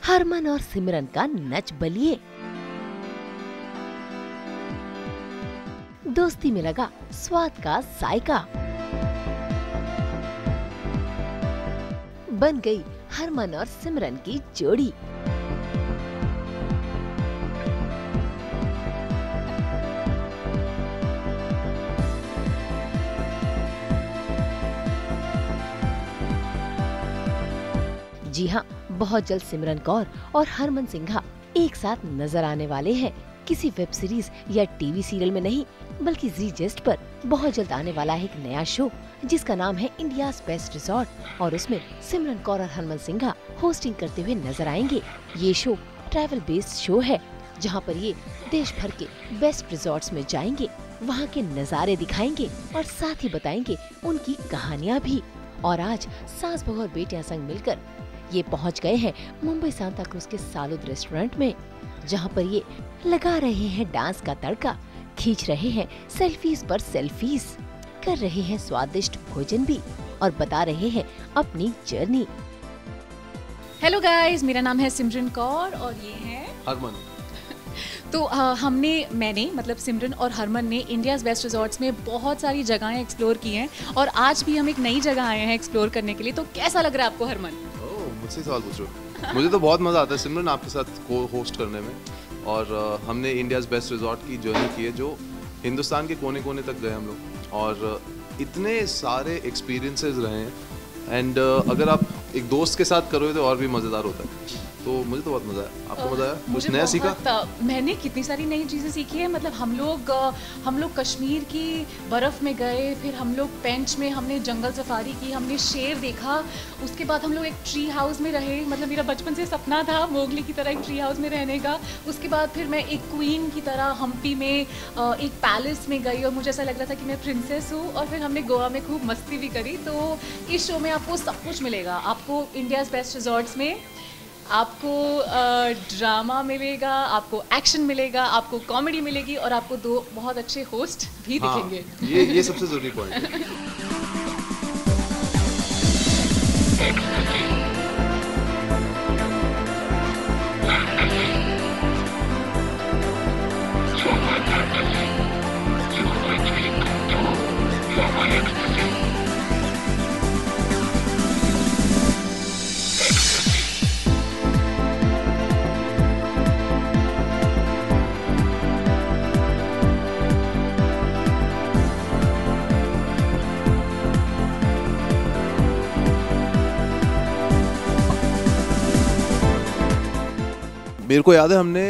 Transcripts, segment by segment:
हरमन और सिमरन का नच बलिए। दोस्ती में लगा स्वाद का जायका। बन गई हरमन और सिमरन की जोड़ी। जी हाँ, बहुत जल्द सिमरन कौर और हरमन सिंघा एक साथ नजर आने वाले हैं। किसी वेब सीरीज या टीवी सीरियल में नहीं, बल्कि जी जेस्ट पर बहुत जल्द आने वाला है एक नया शो जिसका नाम है इंडियाज बेस्ट रिजॉर्ट और उसमें सिमरन कौर और हरमन सिंघा होस्टिंग करते हुए नजर आएंगे। ये शो ट्रैवल बेस्ड शो है जहाँ पर ये देश भर के बेस्ट रिजॉर्ट्स में जाएंगे, वहाँ के नज़ारे दिखाएंगे और साथ ही बताएंगे उनकी कहानियाँ भी। और आज सास बहू और बेटियां संग मिलकर ये पहुंच गए हैं मुंबई सांता क्रूज के सालुद रेस्टोरेंट में, जहां पर ये लगा रहे हैं डांस का तड़का, खींच रहे हैं सेल्फीज पर सेल्फीज, कर रहे हैं स्वादिष्ट भोजन भी और बता रहे हैं अपनी जर्नी। हेलो गाइस, मेरा नाम है सिमरन कौर और ये है हरमन। तो मैंने मतलब सिमरन और हरमन ने इंडियाज़ बेस्ट रिजॉर्ट्स में बहुत सारी जगहें एक्सप्लोर की हैं और आज भी हम एक नई जगह आए हैं एक्सप्लोर करने के लिए। तो कैसा लग रहा है आपको हरमन? मुझसे सवाल पूछ रहे हो? मुझे तो बहुत मज़ा आता है सिमरन आपके साथ को होस्ट करने में। और हमने इंडियाज़ बेस्ट रिजॉर्ट की जर्नी की है जो हिंदुस्तान के कोने कोने तक गए हम लोग और इतने सारे एक्सपीरियंसेस रहे हैं। एंड अगर आप एक दोस्त के साथ करोगे तो और भी मज़ेदार होता है। तो मुझे तो बहुत मज़ा आया। आपको मज़ा आया? कुछ नया सीखा? मैंने कितनी सारी नई चीज़ें सीखी है। मतलब हम लोग कश्मीर की बर्फ़ में गए, फिर हम लोग पेंच में हमने जंगल सफारी की, हमने शेर देखा। उसके बाद हम लोग एक ट्री हाउस में रहे। मतलब मेरा बचपन से सपना था मोगली की तरह एक ट्री हाउस में रहने का। उसके बाद फिर मैं एक क्वीन की तरह हम्पी में एक पैलेस में गई और मुझे ऐसा लग रहा था कि मैं प्रिंसेस हूँ। और फिर हमने गोवा में खूब मस्ती भी करी। तो इस शो में आपको सब कुछ मिलेगा। आपको इंडियाज़ बेस्ट रिजॉर्ट्स में आपको ड्रामा मिलेगा, आपको एक्शन मिलेगा, आपको कॉमेडी मिलेगी और आपको दो बहुत अच्छे होस्ट भी दिखेंगे। ये सबसे ज़रूरी पॉइंट है। मेरे को याद है हमने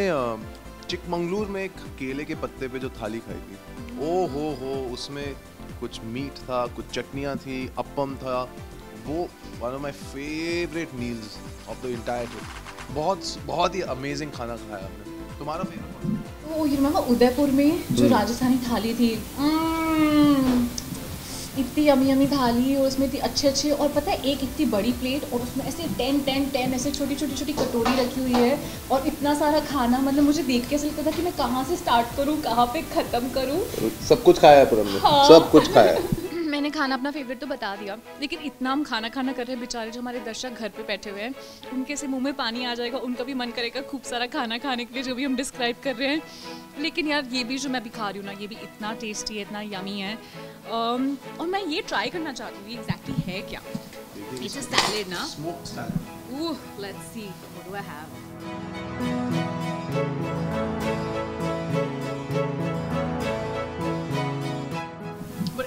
चिकमंगलुर में एक केले के पत्ते पे जो थाली खाई थी। ओ हो, उसमें कुछ मीट था, कुछ चटनियाँ थी, अप्पम था। वो one of my favourite meals of the entire trip. बहुत ही अमेजिंग खाना खाया हमने। तुम्हारा फेवरेट? तो यू रिमेंबर उदयपुर में जो राजस्थानी थाली थी, इतनी यमी थाली और उसमें इतनी अच्छे और पता है एक इतनी बड़ी प्लेट और उसमें ऐसे 10 ऐसे छोटी कटोरी रखी हुई है और इतना सारा खाना। मतलब मुझे देख के ऐसा लगता था कि मैं कहाँ से स्टार्ट करूँ, कहाँ पे ख़त्म करूँ। सब कुछ खाया है पर हमने। हाँ। सब कुछ खाया है। मैंने खाना अपना फेवरेट तो बता दिया, लेकिन इतना हम खाना कर रहे हैं, बेचारे जो हमारे दर्शक घर पे बैठे हुए हैं उनके से मुंह में पानी आ जाएगा, उनका भी मन करेगा खूब सारा खाना खाने के लिए जो भी हम डिस्क्राइब कर रहे हैं। लेकिन यार ये भी जो मैं भी खा रही हूँ ना, ये भी इतना टेस्टी है, इतना यमी है। और मैं ये ट्राई करना चाहती हूँ, ये एग्जैक्टली है क्या? इट्स अ सैलेड ना? Smoked salad. Oh, let's see what do I have.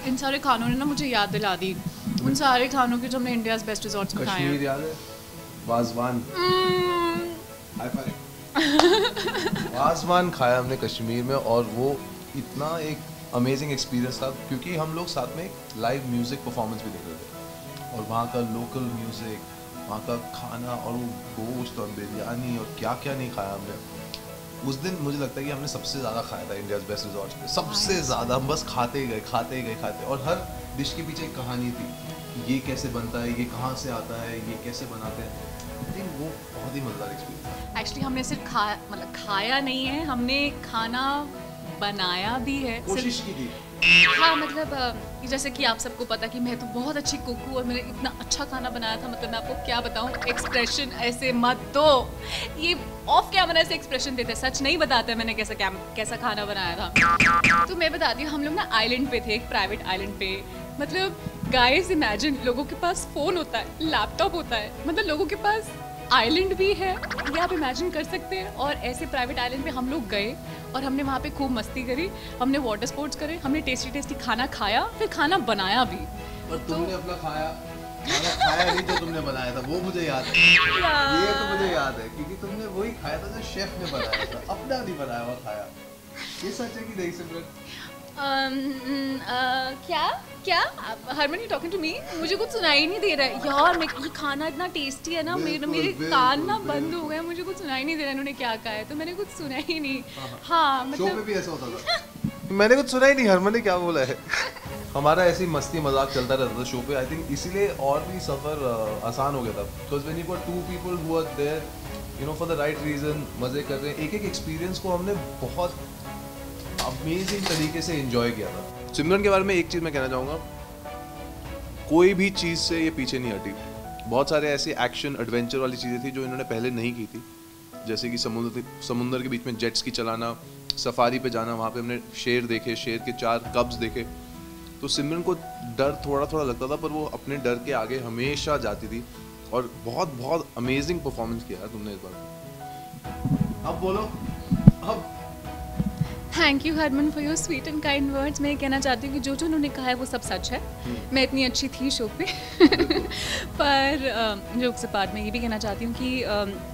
इन सारे खानों ने ना मुझे याद दिला दी उन सारे खानों की जो हमने इंडियाज़ बेस्ट रिजॉर्ट्स में खाए हैं। कश्मीर याद है? वाज़वान। High five. वाज़वान खाया हमने कश्मीर में और वो इतना एक अमेजिंग एक्सपीरियंस था क्योंकि हम लोग साथ में एक लाइव म्यूज़िक परफॉर्मेंस भी देख रहे थे और वहाँ का लोकल म्यूज़िक, वहाँ का खाना और वो गोश्त और बिरयानी और क्या क्या नहीं खाया हमने उस दिन। मुझे लगता है कि हमने सबसे ज़्यादा खाया था इंडियाज़ बेस्ट रिजॉर्ट्स पे, सबसे ज़्यादा। हम बस खाते गए और हर डिश के पीछे एक कहानी थी। ये कैसे बनता है, ये कहाँ से आता है, ये कैसे बनाते हैं। आई थिंक वो बहुत ही मज़ेदार एक्सपीरियंस था। एक्चुअली हमने सिर्फ खाया नहीं है, हमने खाना बनाया भी है। कोशिश की थी। हाँ मतलब जैसे कि आप सबको पता कि मैं तो बहुत अच्छी कुक हूँ और मैंने इतना अच्छा खाना बनाया था, मतलब मैं आपको क्या बताऊँ, एक्सप्रेशन ऐसे मत दो, ये ऑफ कैमरा से एक्सप्रेशन देते, सच नहीं बताते मैंने कैसा खाना बनाया था। तो मैं बताती हूँ, हम लोग ना आइलैंड पे थे, एक प्राइवेट आइलैंड पे, मतलब गाइस इमेजिन, लोगों के पास फ़ोन होता है, लैपटॉप होता है, मतलब लोगों के पास आइलैंड भी है, ये आप इमेजिन कर सकते हैं। और ऐसे प्राइवेट आइलैंड पे हम लोग गए और हमने वहाँ पे खूब मस्ती करी, हमने वाटर स्पोर्ट्स करे, हमने टेस्टी खाना खाया, फिर खाना बनाया भी। और तुमने अपना खाना खाया नहीं जो तुमने बनाया था, वो मुझे याद है, ये तो मुझे याद है, क्योंकि तुमने वही खाया था जो शेफ ने बनाया था, अपना नहीं बनाया और खाया। ये सच है कि नहीं सिमरन? क्या Harman you talking to me? मुझे कुछ सुनाई नहीं दे रहा है यार, ये खाना इतना टेस्टी है ना, मेरे कान ना बंद हो गए, मुझे कुछ सुनाई नहीं दे रहा है, इन्होंने क्या कहा है, तो मैंने कुछ सुना ही नहीं। हाँ मतलब शो पे भी ऐसा होता था। मैंने कुछ सुना ही नहीं, हरमन ने क्या बोला है। हमारा ऐसे ही मस्ती मजाक चलता रहता था शो पे, आई थिंक इसीलिए और भी सफ़र आसान हो गया था, because when you got to people who are there you know for the right reason, मज़े कर रहे हैं, एक एक्सपीरियंस को हमने बहुत अमेजिंग तरीके से एंजॉय किया था। सिमरन के बारे में एक चीज़ मैं कहना चाहूँगा, कोई भी चीज़ से ये पीछे नहीं हटी। बहुत सारे ऐसे एक्शन एडवेंचर वाली चीज़ें थी जो इन्होंने पहले नहीं की थी, जैसे कि समुद्र के बीच में जेट स्की चलाना, सफारी पे जाना, वहाँ पे हमने शेर देखे, शेर के 4 कब्स देखे। तो सिमरन को डर थोड़ा थोड़ा लगता था, पर वो अपने डर के आगे हमेशा जाती थी और बहुत बहुत अमेजिंग परफॉर्मेंस किया तुमने इस बार। अब बोलो, अब thank you Harman for your sweet and kind words. मैं कहना चाहती हूँ कि जो उन्होंने कहा है वो सब सच है, मैं इतनी अच्छी थी शो पे पर जोक्स अपार्ट में ये भी कहना चाहती हूँ कि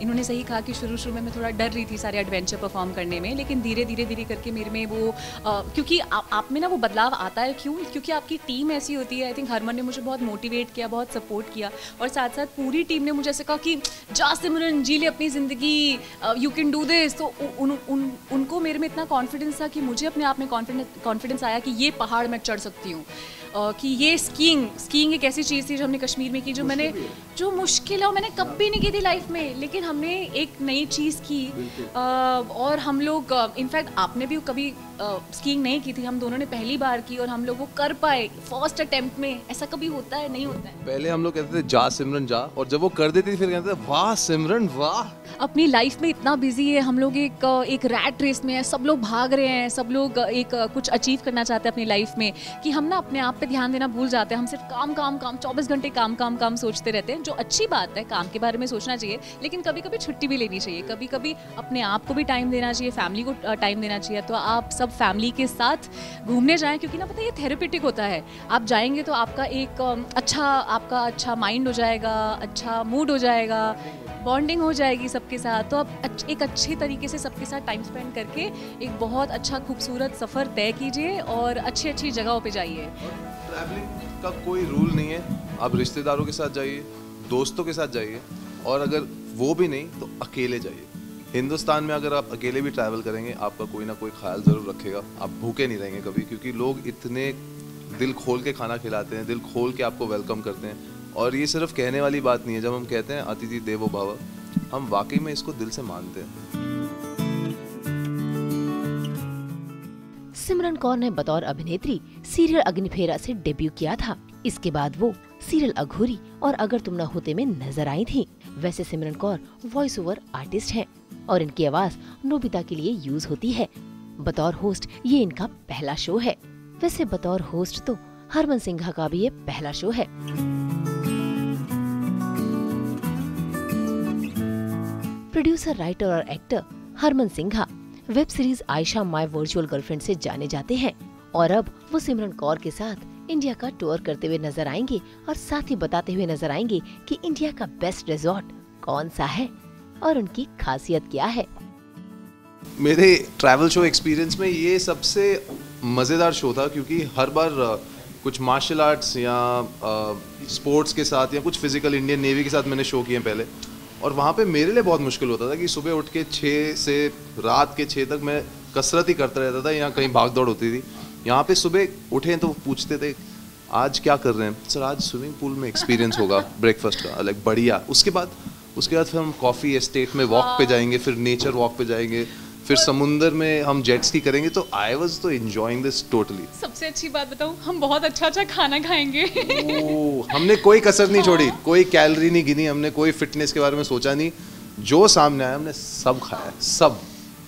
इन्होंने सही कहा कि शुरू में मैं थोड़ा डर रही थी सारे एडवेंचर परफॉर्म करने में, लेकिन धीरे धीरे करके मेरे में वो क्योंकि आप में ना वो बदलाव आता है, क्यों? क्योंकि आपकी टीम ऐसी होती है। आई थिंक हरमन ने मुझे बहुत मोटिवेट किया, बहुत सपोर्ट किया, और साथ साथ पूरी टीम ने मुझे ऐसे कहा कि जा सिमरन, जी ले अपनी ज़िंदगी, यू कैन डू दिस। तो उनको मेरे में इतना कॉन्फिडेंस था कि मुझे अपने आप में कॉन्फिडेंस आया कि ये पहाड़ मैं चढ़ सकती हूँ, कि ये स्कीइंग एक ऐसी चीज़ थी जो हमने कश्मीर में की, जो मुश्किल है और मैंने कभी नहीं की थी लाइफ में, लेकिन हमने एक नई चीज़ की। और हम लोग इनफैक्ट आपने भी कभी स्कीइंग नहीं की थी, हम दोनों ने पहली बार की और हम लोग वो कर पाए फर्स्ट अटेम्प्ट में। ऐसा कभी होता है? नहीं होता है। पहले हम लोग कहते थे जा सिमरन जा, और जब वो कर देती थी फिर कहते थे वाह सिमरन वाह। अपनी लाइफ में इतना बिजी है, हम लोग एक रैट रेस में है, सब लोग भाग रहे हैं, सब लोग एक कुछ अचीव करना चाहते हैं अपनी लाइफ में, कि हम ना अपने आप पे ध्यान देना भूल जाते हैं। हम सिर्फ काम 24 घंटे काम सोचते रहते हैं, जो अच्छी बात है, काम के बारे में सोचना चाहिए, लेकिन कभी कभी छुट्टी भी लेनी चाहिए, कभी कभी अपने आप को भी टाइम देना चाहिए, फैमिली को टाइम देना चाहिए। तो आप सब फैमिली के साथ घूमने जाएं, क्योंकि ना पता है ये थेरेपेटिक होता है। आप जाएंगे तो आपका एक अच्छा माइंड हो जाएगा, अच्छा मूड हो जाएगा, बॉन्डिंग हो जाएगी सबके साथ। तो आप एक अच्छे तरीके से सबके साथ टाइम स्पेंड करके एक बहुत अच्छा खूबसूरत सफ़र तय कीजिए और अच्छी जगहों पे जाइए। ट्रैवलिंग का कोई रूल नहीं है, आप रिश्तेदारों के साथ जाइए, दोस्तों के साथ जाइए, और अगर वो भी नहीं तो अकेले जाइए। हिंदुस्तान में अगर आप अकेले भी ट्रैवल करेंगे, आपका कोई ना कोई ख्याल ज़रूर रखेगा, आप भूखे नहीं रहेंगे कभी, क्योंकि लोग इतने दिल खोल के खाना खिलाते हैं, दिल खोल के आपको वेलकम करते हैं। और ये सिर्फ कहने वाली बात नहीं है, जब हम कहते हैं अतिथि देवो भव, हम वाकई में इसको दिल से मानते हैं। सिमरन कौर ने बतौर अभिनेत्री सीरियल अग्निफेरा से डेब्यू किया था। इसके बाद वो सीरियल अघोरी और अगर तुम न होते में नजर आई थी। वैसे सिमरन कौर वॉइस ओवर आर्टिस्ट हैं और इनकी आवाज नोबिता के लिए यूज होती है। बतौर होस्ट ये इनका पहला शो है। वैसे बतौर होस्ट तो हरमन सिंघा का भी ये पहला शो है। प्रोड्यूसर, राइटर और actor Harman Singha web series Ayesha my virtual girlfriend से जाने जाते हैं और अब वो सिमरन कौर के साथ इंडिया का टूर करते हुए नजर आएंगे और साथ ही बताते हुए नजर आएंगे कि इंडिया का बेस्ट रिजॉर्ट कौन सा है और उनकी खासियत क्या है। मेरे ट्रैवल शो एक्सपीरियंस में ये सबसे मज़ेदार शो था, क्योंकि हर बार कुछ मार्शल आर्ट्स या स्पोर्ट्स के साथ या कुछ फिजिकल इंडियन नेवी के साथ मैंने शो किए पहले, और वहाँ पे मेरे लिए बहुत मुश्किल होता था कि सुबह उठ के 6 से रात के 6 तक मैं कसरत ही करता रहता था या कहीं भाग दौड़ होती थी। यहाँ पे सुबह उठे तो पूछते थे आज क्या कर रहे हैं सर, आज स्विमिंग पूल में एक्सपीरियंस होगा ब्रेकफास्ट का, लाइक बढ़िया। उसके बाद फिर हम कॉफ़ी एस्टेट में वॉक पे जाएंगे, फिर नेचर वॉक पे जाएंगे, फिर समुंदर में हम जेट स्की करेंगे, तो आई वाज तो एंजॉयिंग दिस टोटली। सबसे अच्छी बात बताऊं, हम बहुत अच्छा खाना खाएंगे। हमने कोई कसर नहीं छोड़ी, कोई कैलोरी नहीं गिनी, हमने कोई फिटनेस के बारे में सोचा नहीं, जो सामने आया हमने सब खाया, सब।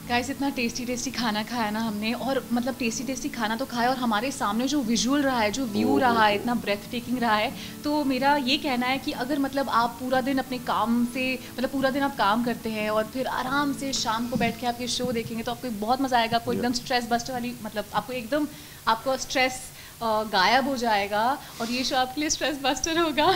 गाइस इतना टेस्टी खाना खाया ना हमने, और मतलब टेस्टी खाना तो खाया, और हमारे सामने जो विजुअल रहा है, जो व्यू रहा है, इतना ब्रेथ टेकिंग रहा है। तो मेरा ये कहना है कि अगर मतलब आप पूरा दिन अपने काम से, मतलब पूरा दिन आप काम करते हैं और फिर आराम से शाम को बैठ के आप ये शो देखेंगे, तो आपको बहुत मज़ा आएगा। आपको एकदम स्ट्रेस बस्टर वाली, मतलब आपको एकदम आपका स्ट्रेस गायब हो जाएगा, और ये शो आपके लिए स्ट्रेस बस्टर होगा।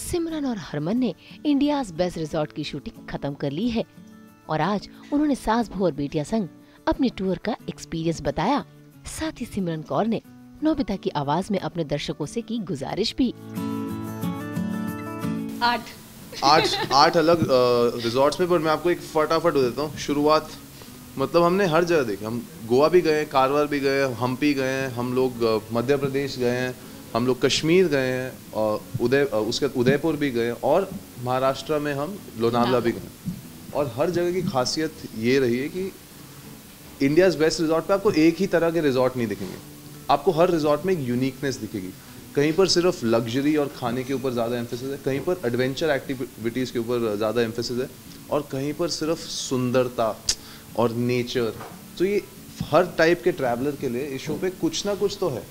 सिमरन और हरमन ने इंडियाज बेस्ट रिजॉर्ट की शूटिंग खत्म कर ली है और आज उन्होंने सास बहू और बेटिया संग अपने टूर का एक्सपीरियंस बताया। साथ ही सिमरन कौर ने नोबिता की आवाज में अपने दर्शकों से की गुजारिश भी। 8 अलग रिजॉर्ट्स में, पर मैं आपको एक फटाफट हो देता हूँ। शुरुआत मतलब हमने हर जगह देखी, हम गोवा भी गए, कारवार भी गए, हम्पी गए, हम लोग मध्य प्रदेश गए हैं, हम लोग कश्मीर गए हैं, और उसके उदयपुर भी गए, और महाराष्ट्र में हम लोनावला भी गए। और हर जगह की खासियत ये रही है कि इंडियाज बेस्ट रिजॉर्ट पे आपको एक ही तरह के रिजॉर्ट नहीं दिखेंगे, आपको हर रिजॉर्ट में एक यूनिकनेस दिखेगी। कहीं पर सिर्फ लग्जरी और खाने के ऊपर ज़्यादा एम्फेसिस है, कहीं पर एडवेंचर एक्टिविटीज़ के ऊपर ज़्यादा एम्फेसिस है, और कहीं पर सिर्फ सुंदरता और नेचर। तो ये हर टाइप के ट्रैवलर के लिए इस शो पे कुछ ना कुछ तो है।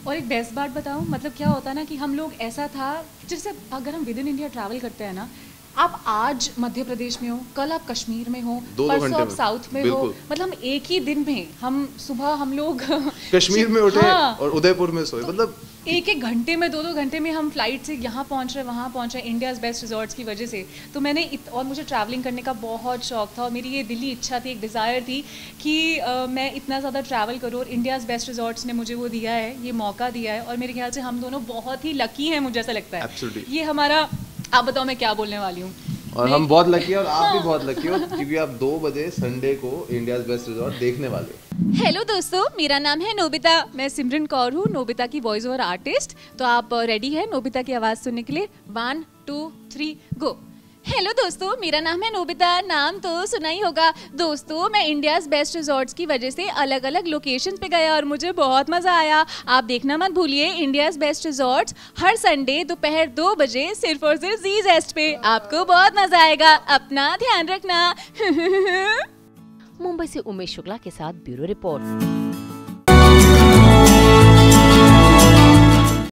और एक बेस्ट बात बताऊं, मतलब क्या होता है ना कि हम लोग, ऐसा था जैसे अगर हम विद इन इंडिया ट्रैवल करते हैं ना, आप आज मध्य प्रदेश में हो, कल आप कश्मीर में हो, परसों आप साउथ में हो, मतलब हम एक ही दिन में, हम सुबह हम लोग कश्मीर में उठे और उदयपुर में सोए, मतलब एक घंटे में, 2 घंटे में हम फ्लाइट से यहाँ पहुँच रहे, वहाँ पहुँच रहे, इंडियाज़ बेस्ट रिजॉर्ट्स की वजह से। तो मैंने और मुझे ट्रैवलिंग करने का बहुत शौक था, और मेरी ये दिली इच्छा थी, एक डिज़ायर थी कि मैं इतना ज़्यादा ट्रैवल करूँ, और इंडियाज़ बेस्ट रिजॉर्ट्स ने मुझे वो दिया है, ये मौका दिया है, और मेरे ख्याल से हम दोनों बहुत ही लकी हैं, मुझे ऐसा लगता है। ये हमारा, आप बताओ मैं क्या बोलने वाली हूँ। और हम बहुत लकी हैं, और आप भी बहुत लकी हो, क्योंकि आप 2 बजे संडे को इंडियाज बेस्ट रिजॉर्ट देखने वाले हो। हेलो दोस्तों, मेरा नाम है नोबिता, मैं सिमरन कौर हूँ, नोबिता की वॉइस ओवर आर्टिस्ट। तो आप रेडी है नोबिता की आवाज़ सुनने के लिए? 1 2 3 गो। हेलो दोस्तों, मेरा नाम है नोबिता, नाम तो सुना ही होगा। दोस्तों, मैं इंडियाज़ बेस्ट रिजॉर्ट्स की वजह से अलग अलग लोकेशन पे गया और मुझे बहुत मज़ा आया। आप देखना मत भूलिए इंडियाज़ बेस्ट रिजॉर्ट्स हर संडे दोपहर 2 बजे सिर्फ और सिर्फ जी जेस्ट पे। आपको बहुत मज़ा आएगा, अपना ध्यान रखना। मुंबई से उमेश शुक्ला के साथ ब्यूरो रिपोर्ट।